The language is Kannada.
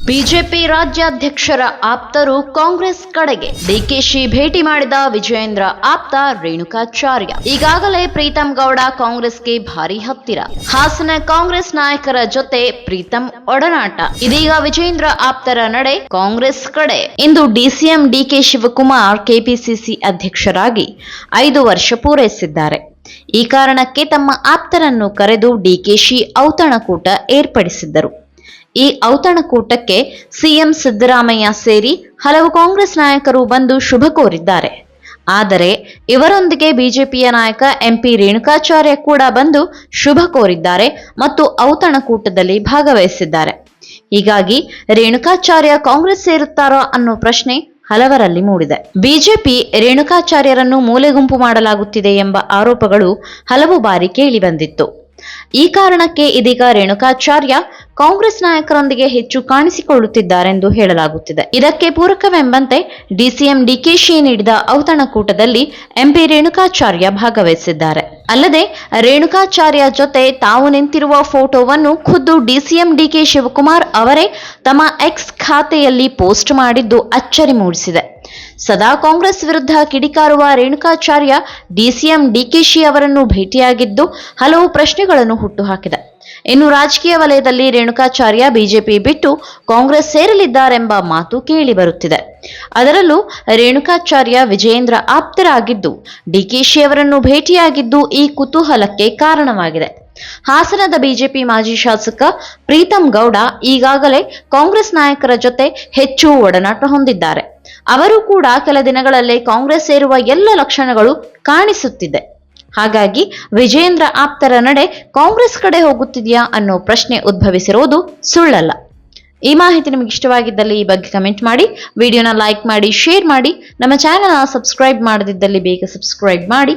ಬಿಜೆಪಿ ರಾಜ್ಯಾಧ್ಯಕ್ಷರ ಆಪ್ತರು ಕಾಂಗ್ರೆಸ್ ಕಡೆಗೆ. ಡಿಕೆಶಿ ಭೇಟಿ ಮಾಡಿದ ವಿಜಯೇಂದ್ರ ಆಪ್ತ ರೇಣುಕಾಚಾರ್ಯ. ಈಗಾಗಲೇ ಪ್ರೀತಂ ಗೌಡ ಕಾಂಗ್ರೆಸ್ಗೆ ಭಾರಿ ಹತ್ತಿರ. ಹಾಸನ ಕಾಂಗ್ರೆಸ್ ನಾಯಕರ ಜೊತೆ ಪ್ರೀತಂ ಒಡನಾಟ. ಇದೀಗ ವಿಜಯೇಂದ್ರ ಆಪ್ತರ ನಡೆ ಕಾಂಗ್ರೆಸ್ ಕಡೆ. ಇಂದು ಡಿಸಿಎಂ ಡಿಕೆ ಶಿವಕುಮಾರ್ ಕೆಪಿಸಿಸಿ ಅಧ್ಯಕ್ಷರಾಗಿ 5 ವರ್ಷ ಪೂರೈಸಿದ್ದಾರೆ. ಈ ಕಾರಣಕ್ಕೆ ತಮ್ಮ ಆಪ್ತರನ್ನು ಕರೆದು ಡಿಕೆಶಿ ಔತಣಕೂಟ ಏರ್ಪಡಿಸಿದ್ದರು. ಈ ಔತಣಕೂಟಕ್ಕೆ ಸಿಎಂ ಸಿದ್ದರಾಮಯ್ಯ ಸೇರಿ ಹಲವು ಕಾಂಗ್ರೆಸ್ ನಾಯಕರು ಬಂದು ಶುಭ ಕೋರಿದ್ದಾರೆ. ಆದರೆ ಇವರೊಂದಿಗೆ ಬಿಜೆಪಿಯ ನಾಯಕ ಎಂಪಿ ರೇಣುಕಾಚಾರ್ಯ ಕೂಡ ಬಂದು ಶುಭ ಕೋರಿದ್ದಾರೆ ಮತ್ತು ಔತಣಕೂಟದಲ್ಲಿ ಭಾಗವಹಿಸಿದ್ದಾರೆ. ಹೀಗಾಗಿ ರೇಣುಕಾಚಾರ್ಯ ಕಾಂಗ್ರೆಸ್ ಸೇರುತ್ತಾರೋ ಅನ್ನೋ ಪ್ರಶ್ನೆ ಹಲವರಲ್ಲಿ ಮೂಡಿದೆ. ಬಿಜೆಪಿ ರೇಣುಕಾಚಾರ್ಯರನ್ನು ಮೂಲೆಗುಂಪು ಮಾಡಲಾಗುತ್ತಿದೆ ಎಂಬ ಆರೋಪಗಳು ಹಲವು ಬಾರಿ ಕೇಳಿಬಂದಿತ್ತು. ಈ ಕಾರಣಕ್ಕೆ ಇದೀಗ ರೇಣುಕಾಚಾರ್ಯ ಕಾಂಗ್ರೆಸ್ ನಾಯಕರೊಂದಿಗೆ ಹೆಚ್ಚು ಕಾಣಿಸಿಕೊಳ್ಳುತ್ತಿದ್ದಾರೆಂದು ಹೇಳಲಾಗುತ್ತಿದೆ. ಇದಕ್ಕೆ ಪೂರಕವೆಂಬಂತೆ ಡಿಸಿಎಂ ಡಿಕೆಶಿ ನೀಡಿದ ಔತಣಕೂಟದಲ್ಲಿ ಎಂಪಿ ರೇಣುಕಾಚಾರ್ಯ ಭಾಗವಹಿಸಿದ್ದಾರೆ. ಅಲ್ಲದೆ ರೇಣುಕಾಚಾರ್ಯ ಜೊತೆ ತಾವು ನಿಂತಿರುವ ಫೋಟೋವನ್ನು ಖುದ್ದು ಡಿಸಿಎಂ ಡಿಕೆ ಶಿವಕುಮಾರ್ ಅವರೇ ತಮ್ಮ ಎಕ್ಸ್ ಖಾತೆಯಲ್ಲಿ ಪೋಸ್ಟ್ ಮಾಡಿದ್ದು ಅಚ್ಚರಿ ಮೂಡಿಸಿದೆ. ಸದಾ ಕಾಂಗ್ರೆಸ್ ವಿರುದ್ಧ ಕಿಡಿಕಾರುವ ರೇಣುಕಾಚಾರ್ಯ ಡಿಸಿಎಂ ಡಿಕೆಶಿ ಅವರನ್ನು ಭೇಟಿಯಾಗಿದ್ದು ಹಲವು ಪ್ರಶ್ನೆಗಳನ್ನು ಹುಟ್ಟುಹಾಕಿದೆ. ಇನ್ನು ರಾಜಕೀಯ ವಲಯದಲ್ಲಿ ರೇಣುಕಾಚಾರ್ಯ ಬಿಜೆಪಿ ಬಿಟ್ಟು ಕಾಂಗ್ರೆಸ್ ಸೇರಲಿದ್ದಾರೆಂಬ ಮಾತು ಕೇಳಿ ಬರುತ್ತಿದೆ. ಅದರಲ್ಲೂ ರೇಣುಕಾಚಾರ್ಯ ವಿಜಯೇಂದ್ರ ಆಪ್ತರಾಗಿದ್ದು ಡಿಕೆಶಿ ಅವರನ್ನು ಭೇಟಿಯಾಗಿದ್ದು ಈ ಕುತೂಹಲಕ್ಕೆ ಕಾರಣವಾಗಿದೆ. ಹಾಸನದ ಬಿಜೆಪಿ ಮಾಜಿ ಶಾಸಕ ಪ್ರೀತಂ ಗೌಡ ಈಗಾಗಲೇ ಕಾಂಗ್ರೆಸ್ ನಾಯಕರ ಜೊತೆ ಹೆಚ್ಚು ಒಡನಾಟ ಹೊಂದಿದ್ದಾರೆ. ಅವರು ಕೂಡ ಕೆಲ ದಿನಗಳಲ್ಲೇ ಕಾಂಗ್ರೆಸ್ ಸೇರುವ ಎಲ್ಲ ಲಕ್ಷಣಗಳು ಕಾಣಿಸುತ್ತಿದೆ. ಹಾಗಾಗಿ ವಿಜಯೇಂದ್ರ ಆಪ್ತರ ನಡೆ ಕಾಂಗ್ರೆಸ್ ಕಡೆ ಹೋಗುತ್ತಿದೆಯಾ ಅನ್ನೋ ಪ್ರಶ್ನೆ ಉದ್ಭವಿಸಿರುವುದು ಸುಳ್ಳಲ್ಲ. ಈ ಮಾಹಿತಿ ನಿಮಗೆ ಇಷ್ಟವಾಗಿದ್ದಲ್ಲಿ ಈ ಬಗ್ಗೆ ಕಮೆಂಟ್ ಮಾಡಿ, ವಿಡಿಯೋನ ಲೈಕ್ ಮಾಡಿ, ಶೇರ್ ಮಾಡಿ. ನಮ್ಮ ಚಾನೆಲ್ನ ಸಬ್ಸ್ಕ್ರೈಬ್ ಮಾಡದಿದ್ದಲ್ಲಿ ಬೇಗ ಸಬ್ಸ್ಕ್ರೈಬ್ ಮಾಡಿ.